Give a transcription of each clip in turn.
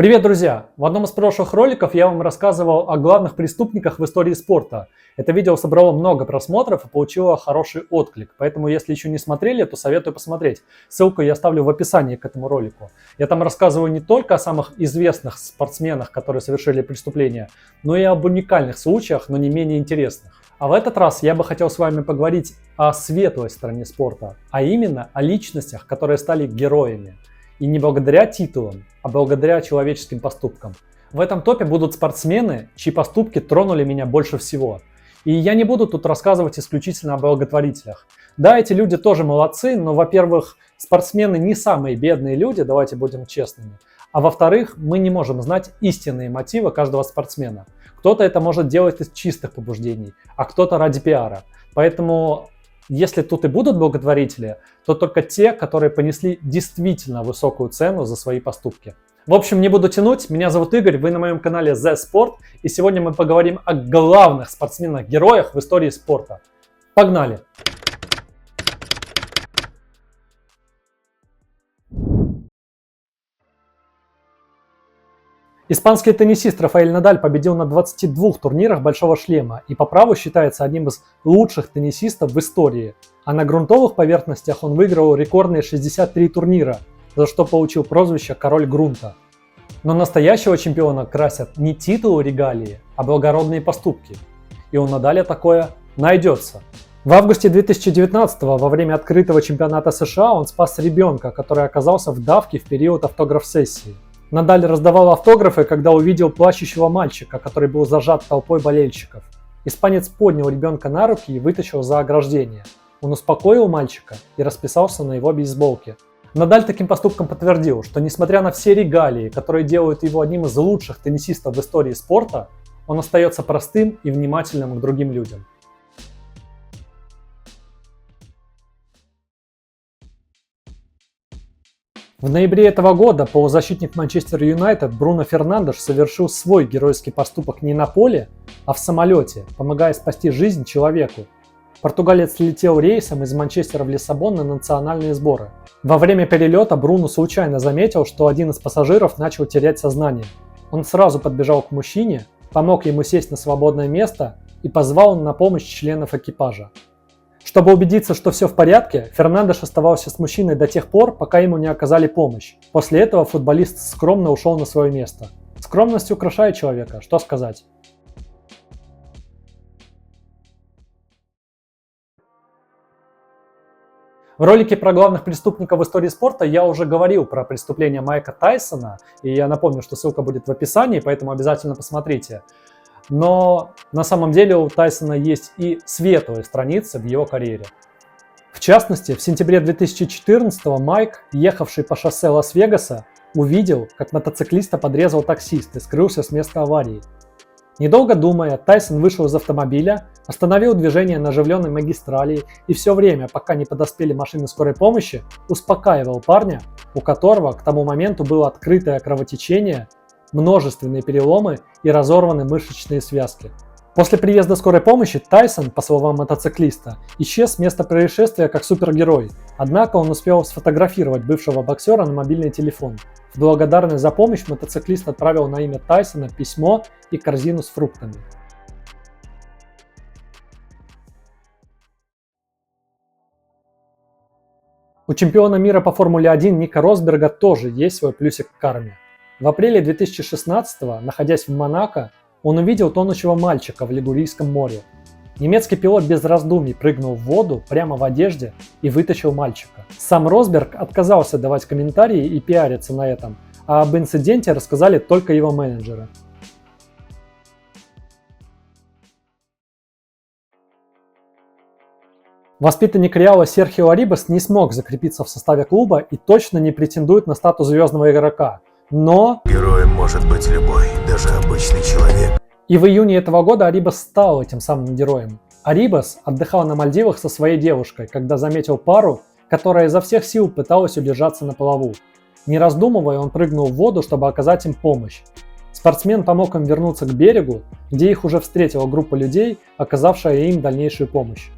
Привет, друзья! В одном из прошлых роликов я вам рассказывал о главных преступниках в истории спорта. Это видео собрало много просмотров и получило хороший отклик, поэтому если еще не смотрели, то советую посмотреть. Ссылку я оставлю в описании к этому ролику. Я там рассказываю не только о самых известных спортсменах, которые совершили преступления, но и об уникальных случаях, но не менее интересных. А в этот раз я бы хотел с вами поговорить о светлой стороне спорта, а именно о личностях, которые стали героями. И не благодаря титулам, а благодаря человеческим поступкам. В этом топе будут спортсмены, чьи поступки тронули меня больше всего. И я не буду тут рассказывать исключительно о благотворителях. Да, эти люди тоже молодцы, но, во-первых, спортсмены не самые бедные люди, давайте будем честными. А во-вторых, мы не можем знать истинные мотивы каждого спортсмена. Кто-то это может делать из чистых побуждений, а кто-то ради пиара. Поэтому если тут и будут благотворители, то только те, которые понесли действительно высокую цену за свои поступки. В общем, не буду тянуть, меня зовут Игорь, вы на моем канале The Sport, и сегодня мы поговорим о главных спортсменах-героях в истории спорта. Погнали! Испанский теннисист Рафаэль Надаль победил на 22 турнирах Большого шлема и по праву считается одним из лучших теннисистов в истории. А на грунтовых поверхностях он выиграл рекордные 63 турнира, за что получил прозвище «Король грунта». Но настоящего чемпиона красят не титулы регалии, а благородные поступки. И у Надаля такое найдется. В августе 2019 во время открытого чемпионата США он спас ребенка, который оказался в давке в период автограф-сессии. Надаль раздавал автографы, когда увидел плачущего мальчика, который был зажат толпой болельщиков. Испанец поднял ребенка на руки и вытащил за ограждение. Он успокоил мальчика и расписался на его бейсболке. Надаль таким поступком подтвердил, что несмотря на все регалии, которые делают его одним из лучших теннисистов в истории спорта, он остается простым и внимательным к другим людям. В ноябре этого года полузащитник Манчестер Юнайтед Бруно Фернандеш совершил свой геройский поступок не на поле, а в самолете, помогая спасти жизнь человеку. Португалец летел рейсом из Манчестера в Лиссабон на национальные сборы. Во время перелета Бруно случайно заметил, что один из пассажиров начал терять сознание. Он сразу подбежал к мужчине, помог ему сесть на свободное место и позвал на помощь членов экипажа. Чтобы убедиться, что все в порядке, Фернандеш оставался с мужчиной до тех пор, пока ему не оказали помощь. После этого футболист скромно ушел на свое место. Скромность украшает человека, что сказать. В ролике про главных преступников в истории спорта я уже говорил про преступление Майка Тайсона, и я напомню, что ссылка будет в описании, поэтому обязательно посмотрите. Но на самом деле у Тайсона есть и светлые страницы в его карьере. В частности, в сентябре 2014-го Майк, ехавший по шоссе Лас-Вегаса, увидел, как мотоциклиста подрезал таксист и скрылся с места аварии. Недолго думая, Тайсон вышел из автомобиля, остановил движение на оживленной магистрали и все время, пока не подоспели машины скорой помощи, успокаивал парня, у которого к тому моменту было открытое кровотечение, множественные переломы и разорваны мышечные связки. После приезда скорой помощи Тайсон, по словам мотоциклиста, исчез с места происшествия как супергерой, однако он успел сфотографировать бывшего боксера на мобильный телефон. В благодарность за помощь мотоциклист отправил на имя Тайсона письмо и корзину с фруктами. У чемпиона мира по Формуле 1 Ника Росберга тоже есть свой плюсик к карме. В апреле 2016-го, находясь в Монако, он увидел тонущего мальчика в Лигурийском море. Немецкий пилот без раздумий прыгнул в воду прямо в одежде и вытащил мальчика. Сам Росберг отказался давать комментарии и пиариться на этом, а об инциденте рассказали только его менеджеры. Воспитанник Реала Серхио Арибас не смог закрепиться в составе клуба и точно не претендует на статус звездного игрока. Но героем может быть любой, даже обычный человек. И в июне этого года Арибас стал этим самым героем. Арибас отдыхал на Мальдивах со своей девушкой, когда заметил пару, которая изо всех сил пыталась удержаться на плаву. Не раздумывая, он прыгнул в воду, чтобы оказать им помощь. Спортсмен помог им вернуться к берегу, где их уже встретила группа людей, оказавшая им дальнейшую помощь.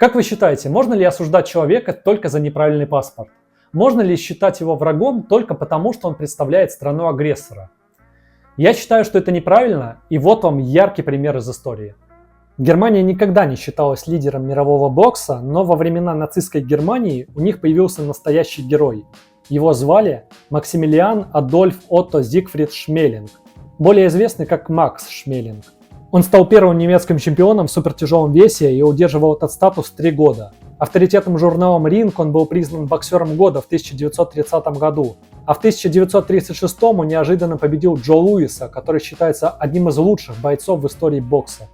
Как вы считаете, можно ли осуждать человека только за неправильный паспорт? Можно ли считать его врагом только потому, что он представляет страну-агрессора? Я считаю, что это неправильно, и вот вам яркий пример из истории. Германия никогда не считалась лидером мирового бокса, но во времена нацистской Германии у них появился настоящий герой. Его звали Максимилиан Адольф Отто Зигфрид Шмелинг, более известный как Макс Шмелинг. Он стал первым немецким чемпионом в супертяжелом весе и удерживал этот статус 3 года. Авторитетным журналом «Ринг» он был признан боксером года в 1930 году, а в 1936 он неожиданно победил Джо Луиса, который считается одним из лучших бойцов в истории бокса.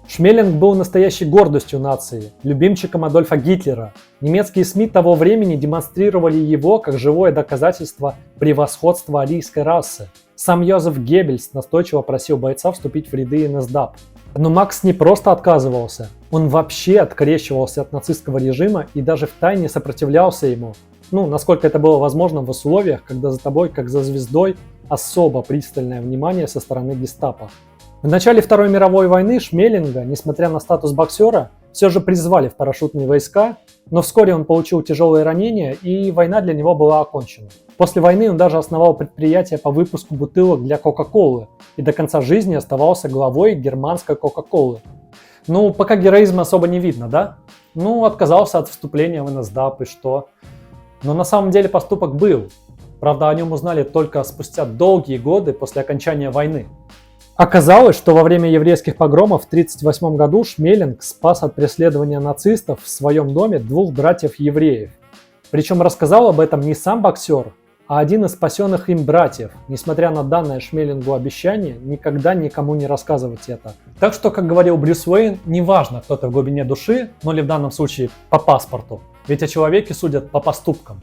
Шмелинг был настоящей гордостью нации, любимчиком Адольфа Гитлера. Немецкие СМИ того времени демонстрировали его как живое доказательство превосходства арийской расы. Сам Йозеф Геббельс настойчиво просил бойца вступить в ряды НСДАП. Но Макс не просто отказывался, он вообще открещивался от нацистского режима и даже втайне сопротивлялся ему. Насколько это было возможно в условиях, когда за тобой, как за звездой, особо пристальное внимание со стороны гестапо. В начале Второй мировой войны Шмелинга, несмотря на статус боксера, все же призвали в парашютные войска, но вскоре он получил тяжелые ранения, и война для него была окончена. После войны он даже основал предприятие по выпуску бутылок для Кока-Колы и до конца жизни оставался главой германской Кока-Колы. Пока героизма особо не видно, да? Отказался от вступления в НСДАП и что? Но на самом деле поступок был. Правда, о нем узнали только спустя долгие годы после окончания войны. Оказалось, что во время еврейских погромов в 1938 году Шмелинг спас от преследования нацистов в своем доме 2 братьев-евреев. Причем рассказал об этом не сам боксер, а один из спасенных им братьев, несмотря на данное Шмелингу обещание никогда никому не рассказывать это. Так что, как говорил Брюс Уэйн, неважно, кто ты в глубине души, или в данном случае по паспорту, ведь о человеке судят по поступкам.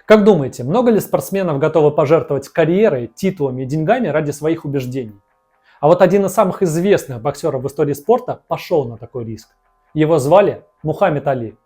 Как думаете, много ли спортсменов готовы пожертвовать карьерой, титулами и деньгами ради своих убеждений? А вот один из самых известных боксеров в истории спорта пошел на такой риск. Его звали Мухаммед Али.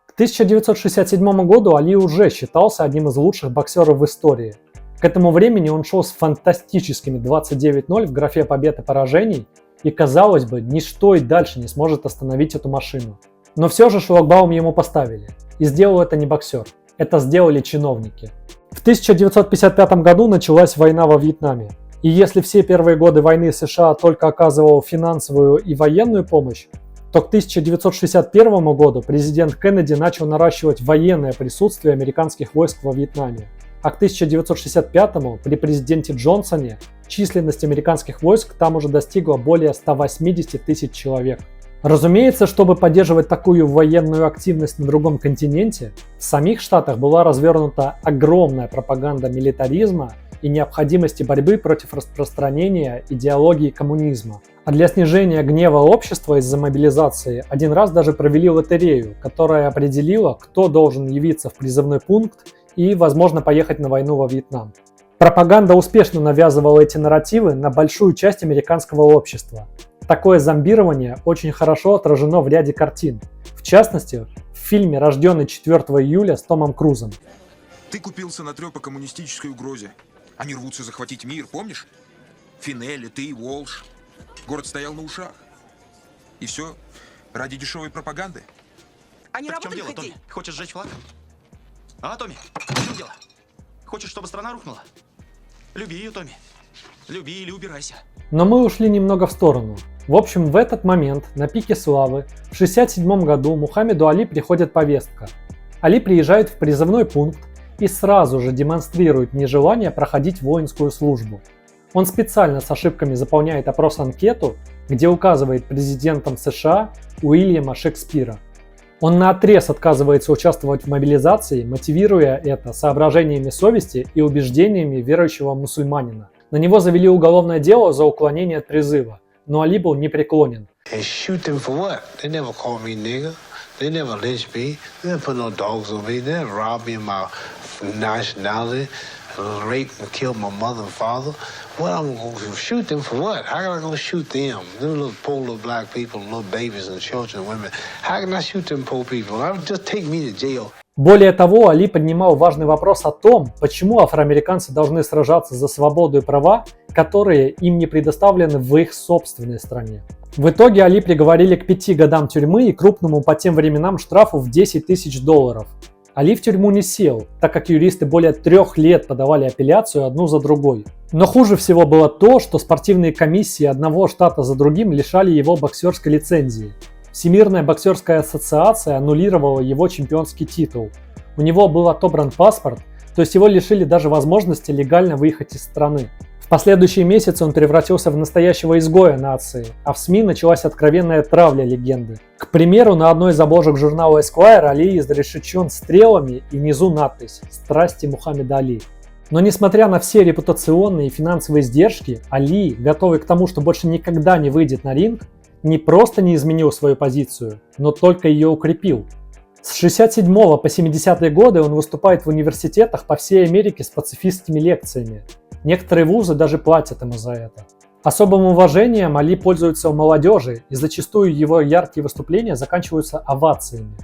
К 1967 году Али уже считался одним из лучших боксеров в истории. К этому времени он шел с фантастическими 29-0 в графе побед и поражений, и, казалось бы, ничто и дальше не сможет остановить эту машину. Но все же шлагбаум ему поставили. И сделал это не боксер. Это сделали чиновники. В 1955 году началась война во Вьетнаме. И если все первые годы войны США только оказывал финансовую и военную помощь, то к 1961 году президент Кеннеди начал наращивать военное присутствие американских войск во Вьетнаме. А к 1965 при президенте Джонсоне численность американских войск там уже достигла более 180 тысяч человек. Разумеется, чтобы поддерживать такую военную активность на другом континенте, в самих Штатах была развернута огромная пропаганда милитаризма и необходимости борьбы против распространения идеологии коммунизма. А для снижения гнева общества из-за мобилизации один раз даже провели лотерею, которая определила, кто должен явиться в призывной пункт и, возможно, поехать на войну во Вьетнам. Пропаганда успешно навязывала эти нарративы на большую часть американского общества. Такое зомбирование очень хорошо отражено в ряде картин, в частности, в фильме «Рожденный 4 июля» с Томом Крузом. Ты купился на трёп о коммунистической угрозе. Они рвутся захватить мир, помнишь? Финелли, ты, Уолш. Город стоял на ушах. И все ради дешевой пропаганды. А не Так в чем работали дело, хоть Томми? Хочешь сжечь флаг? А, Томми, в чем дело? Хочешь, чтобы страна рухнула? Люби ее, Томми. Люби или убирайся. Но мы ушли немного в сторону. В общем, в этот момент, на пике славы, в 1967 году Мухаммеду Али приходит повестка. Али приезжает в призывной пункт и сразу же демонстрирует нежелание проходить воинскую службу. Он специально с ошибками заполняет опрос-анкету, где указывает президентом США Уильяма Шекспира. Он наотрез отказывается участвовать в мобилизации, мотивируя это соображениями совести и убеждениями верующего мусульманина. На него завели уголовное дело за уклонение от призыва, но Али был непреклонен. They never lynched me. They never put no dogs on me. They never robbed me of my nationality, raped and killed my mother and father. What I'm going to shoot them for what? How can I go shoot them? Them little poor little black people, little babies and children and women. How can I shoot them poor people? Just take me to jail. Более того, Али поднимал важный вопрос о том, почему афроамериканцы должны сражаться за свободу и права, которые им не предоставлены в их собственной стране. В итоге Али приговорили к 5 годам тюрьмы и крупному по тем временам штрафу в $10 000. Али в тюрьму не сел, так как юристы более 3 лет подавали апелляцию одну за другой. Но хуже всего было то, что спортивные комиссии одного штата за другим лишали его боксерской лицензии. Всемирная боксерская ассоциация аннулировала его чемпионский титул. У него был отобран паспорт, то есть его лишили даже возможности легально выехать из страны. В последующие месяцы он превратился в настоящего изгоя нации, а в СМИ началась откровенная травля легенды. К примеру, на одной из обложек журнала Esquire Али изрешечен стрелами и внизу надпись «Страсти Мухаммеда Али». Но несмотря на все репутационные и финансовые издержки, Али, готовый к тому, что больше никогда не выйдет на ринг, не просто не изменил свою позицию, но только ее укрепил. С 67 по 70-е годы он выступает в университетах по всей Америке с пацифистскими лекциями. Некоторые вузы даже платят ему за это. Особым уважением Али пользуется у молодежи, и зачастую его яркие выступления заканчиваются овациями.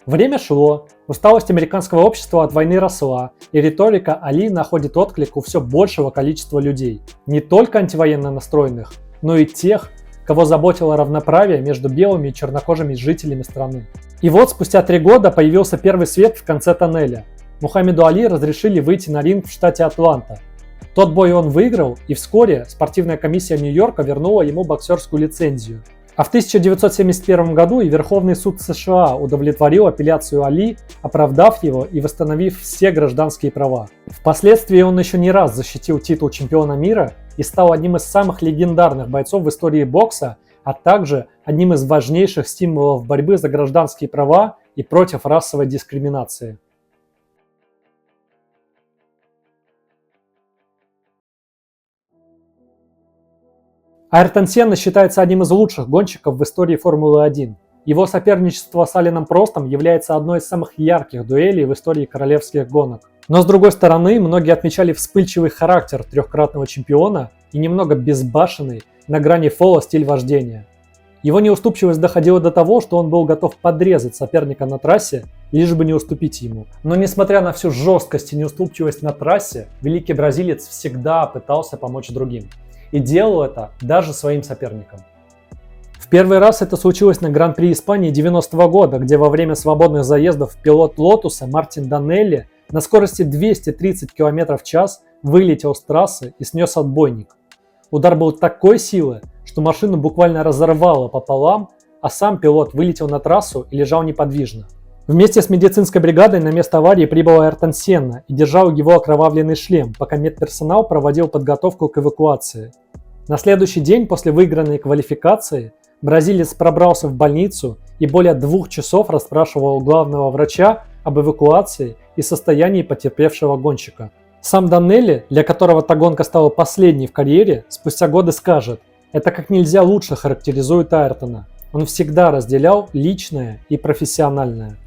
Время шло, усталость американского общества от войны росла, и риторика Али находит отклик у все большего количества людей. Не только антивоенно настроенных, но и тех, кого заботило равноправие между белыми и чернокожими жителями страны. И вот спустя 3 года появился первый свет в конце тоннеля. Мухаммеду Али разрешили выйти на ринг в штате Атланта. Тот бой он выиграл, и вскоре спортивная комиссия Нью-Йорка вернула ему боксерскую лицензию. А в 1971 году и Верховный суд США удовлетворил апелляцию Али, оправдав его и восстановив все гражданские права. Впоследствии он еще не раз защитил титул чемпиона мира и стал одним из самых легендарных бойцов в истории бокса, а также одним из важнейших стимулов борьбы за гражданские права и против расовой дискриминации. Айртон Сенна считается одним из лучших гонщиков в истории Формулы-1. Его соперничество с Алленом Простом является одной из самых ярких дуэлей в истории королевских гонок. Но с другой стороны, многие отмечали вспыльчивый характер трехкратного чемпиона и немного безбашенный, на грани фола стиль вождения. Его неуступчивость доходила до того, что он был готов подрезать соперника на трассе, лишь бы не уступить ему. Но несмотря на всю жесткость и неуступчивость на трассе, великий бразилец всегда пытался помочь другим. И делал это даже своим соперникам. В первый раз это случилось на Гран-при Испании 90-го года, где во время свободных заездов пилот Лотуса Мартин Данелли на скорости 230 км в час вылетел с трассы и снес отбойник. Удар был такой силы, что машину буквально разорвало пополам, а сам пилот вылетел на трассу и лежал неподвижно. Вместе с медицинской бригадой на место аварии прибыл Айртон Сенна и держал его окровавленный шлем, пока медперсонал проводил подготовку к эвакуации. На следующий день после выигранной квалификации бразилец пробрался в больницу и более 2 часов расспрашивал главного врача об эвакуации и состоянии потерпевшего гонщика. Сам Данелли, для которого та гонка стала последней в карьере, спустя годы скажет: «Это как нельзя лучше характеризует Айртона. Он всегда разделял личное и профессиональное».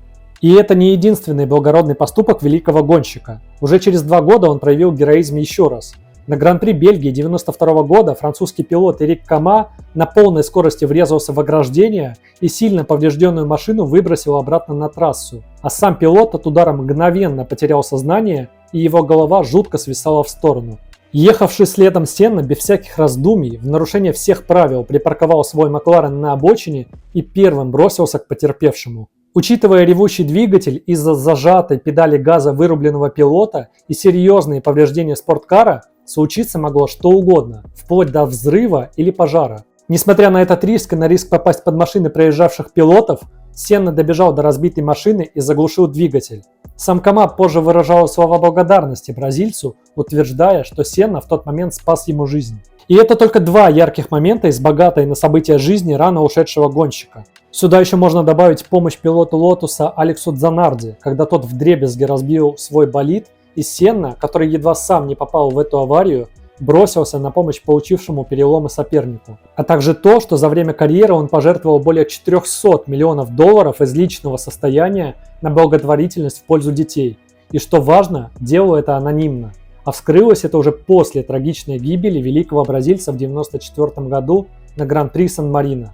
И это не единственный благородный поступок великого гонщика. Уже через 2 года он проявил героизм еще раз. На Гран-при Бельгии 1992 года французский пилот Эрик Кама на полной скорости врезался в ограждение и сильно поврежденную машину выбросил обратно на трассу. А сам пилот от удара мгновенно потерял сознание, и его голова жутко свисала в сторону. Ехавший следом Сенна без всяких раздумий, в нарушение всех правил, припарковал свой Макларен на обочине и первым бросился к потерпевшему. Учитывая ревущий двигатель из-за зажатой педали газа вырубленного пилота и серьезные повреждения спорткара, случиться могло что угодно, вплоть до взрыва или пожара. Несмотря на этот риск и на риск попасть под машины проезжавших пилотов, Сенна добежал до разбитой машины и заглушил двигатель. Сам Кама позже выражал слова благодарности бразильцу, утверждая, что Сенна в тот момент спас ему жизнь. И это только 2 ярких момента из богатой на события жизни рано ушедшего гонщика. Сюда еще можно добавить помощь пилоту Лотуса Алексу Дзанарди, когда тот вдребезги разбил свой болид, и Сенна, который едва сам не попал в эту аварию, бросился на помощь получившему переломы сопернику. А также то, что за время карьеры он пожертвовал более $400 миллионов из личного состояния на благотворительность в пользу детей. И что важно, делал это анонимно. А вскрылось это уже после трагичной гибели великого бразильца в 1994 году на Гран-при Сан-Марино.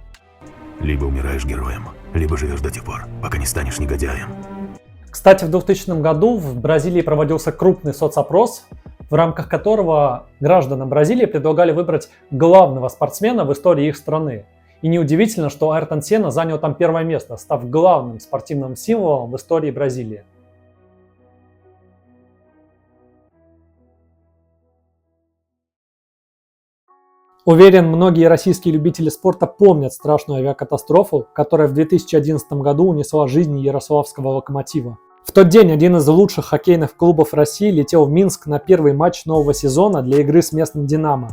Либо умираешь героем, либо живешь до тех пор, пока не станешь негодяем. К Кстати, в 2000 году в Бразилии проводился крупный соцопрос, в рамках которого гражданам Бразилии предлагали выбрать главного спортсмена в истории их страны. И неудивительно, что Айртон Сенна занял там первое место, став главным спортивным символом в истории Бразилии. Уверен, многие российские любители спорта помнят страшную авиакатастрофу, которая в 2011 году унесла жизнь ярославского «Локомотива». В тот день один из лучших хоккейных клубов России летел в Минск на первый матч нового сезона для игры с местным «Динамо».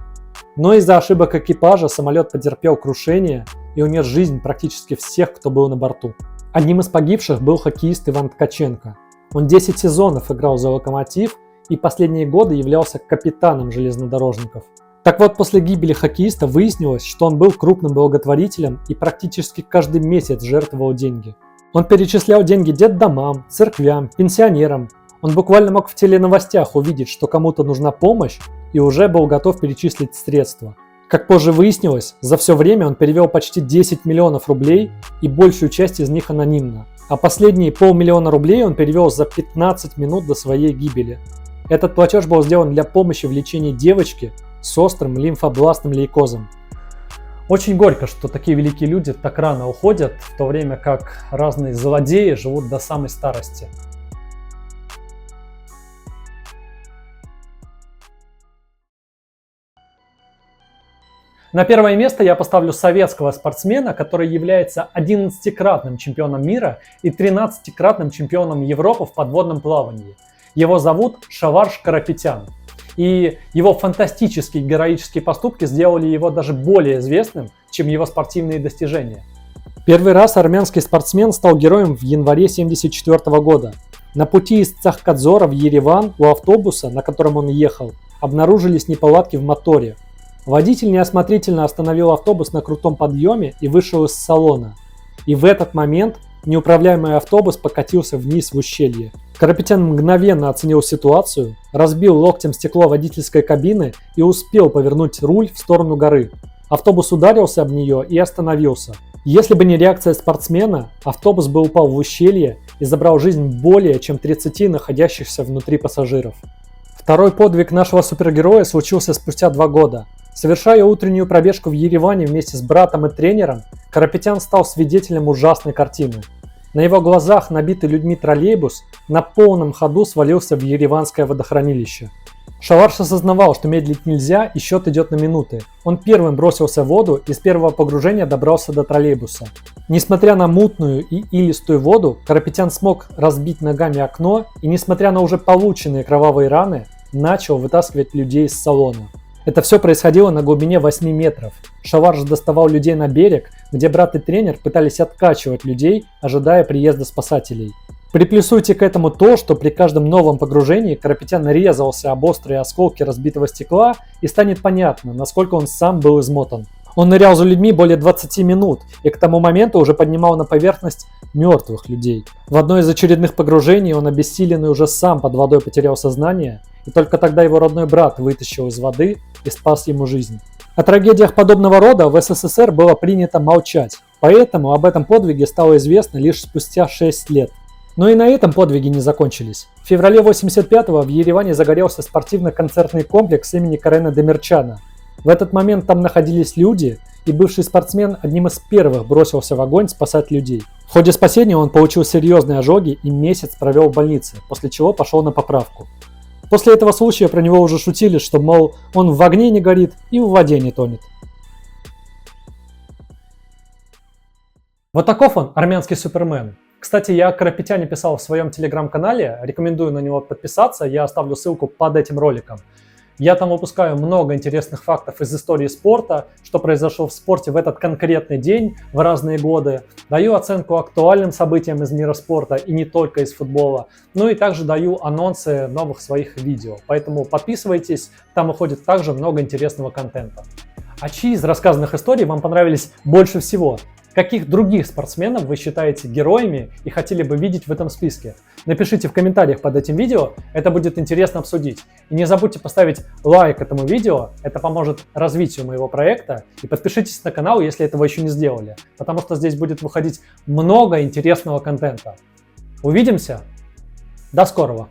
Но из-за ошибок экипажа самолет потерпел крушение и унес жизнь практически всех, кто был на борту. Одним из погибших был хоккеист Иван Ткаченко. Он 10 сезонов играл за «Локомотив» и последние годы являлся капитаном железнодорожников. Так вот, после гибели хоккеиста выяснилось, что он был крупным благотворителем и практически каждый месяц жертвовал деньги. Он перечислял деньги детдомам, церквям, пенсионерам. Он буквально мог в теленовостях увидеть, что кому-то нужна помощь, и уже был готов перечислить средства. Как позже выяснилось, за все время он перевел почти 10 миллионов рублей, и большую часть из них анонимно. А последние 500 000 рублей он перевел за 15 минут до своей гибели. Этот платеж был сделан для помощи в лечении девочки с острым лимфобластным лейкозом. Очень горько, что такие великие люди так рано уходят, в то время как разные злодеи живут до самой старости. На первое место я поставлю советского спортсмена, который является 11-кратным чемпионом мира и 13-кратным чемпионом Европы в подводном плавании. Его зовут Шаварш Карапетян. И его фантастические героические поступки сделали его даже более известным, чем его спортивные достижения. Первый раз армянский спортсмен стал героем в январе 1974 года. На пути из Цахкадзора в Ереван у автобуса, на котором он ехал, обнаружились неполадки в моторе. Водитель неосмотрительно остановил автобус на крутом подъеме и вышел из салона. И в этот момент неуправляемый автобус покатился вниз в ущелье. Карапетян мгновенно оценил ситуацию, разбил локтем стекло водительской кабины и успел повернуть руль в сторону горы. Автобус ударился об нее и остановился. Если бы не реакция спортсмена, автобус бы упал в ущелье и забрал жизнь более чем 30 находящихся внутри пассажиров. Второй подвиг нашего супергероя случился спустя 2 года. Совершая утреннюю пробежку в Ереване вместе с братом и тренером, Карапетян стал свидетелем ужасной картины. На его глазах набитый людьми троллейбус на полном ходу свалился в ереванское водохранилище. Шаварш осознавал, что медлить нельзя, и счет идет на минуты. Он первым бросился в воду и с первого погружения добрался до троллейбуса. Несмотря на мутную и илистую воду, Карапетян смог разбить ногами окно и, несмотря на уже полученные кровавые раны, начал вытаскивать людей из салона. Это все происходило на глубине 8 метров. Шаварш доставал людей на берег, где брат и тренер пытались откачивать людей, ожидая приезда спасателей. Приплюсуйте к этому то, что при каждом новом погружении Карапетян резался об острые осколки разбитого стекла, и станет понятно, насколько он сам был измотан. Он нырял за людьми более 20 минут и к тому моменту уже поднимал на поверхность мертвых людей. В одно из очередных погружений он обессиленный уже сам под водой потерял сознание, и только тогда его родной брат вытащил из воды и спас ему жизнь. О трагедиях подобного рода в СССР было принято молчать, поэтому об этом подвиге стало известно лишь спустя 6 лет. Но и на этом подвиги не закончились. В феврале 1985-го в Ереване загорелся спортивно-концертный комплекс имени Карена Демирчана. В этот момент там находились люди, и бывший спортсмен одним из первых бросился в огонь спасать людей. В ходе спасения он получил серьезные ожоги и месяц провел в больнице, после чего пошел на поправку. После этого случая про него уже шутили, что, мол, он в огне не горит и в воде не тонет. Вот таков он, армянский супермен. Кстати, я о Карапетяне писал в своем телеграм-канале, рекомендую на него подписаться, я оставлю ссылку под этим роликом. Я там выпускаю много интересных фактов из истории спорта, что произошло в спорте в этот конкретный день, в разные годы. Даю оценку актуальным событиям из мира спорта и не только из футбола. Ну и также даю анонсы новых своих видео. Поэтому подписывайтесь, там уходит также много интересного контента. А чьи из рассказанных историй вам понравились больше всего? Каких других спортсменов вы считаете героями и хотели бы видеть в этом списке? Напишите в комментариях под этим видео, это будет интересно обсудить. И не забудьте поставить лайк этому видео, это поможет развитию моего проекта. И подпишитесь на канал, если этого еще не сделали, потому что здесь будет выходить много интересного контента. Увидимся! До скорого!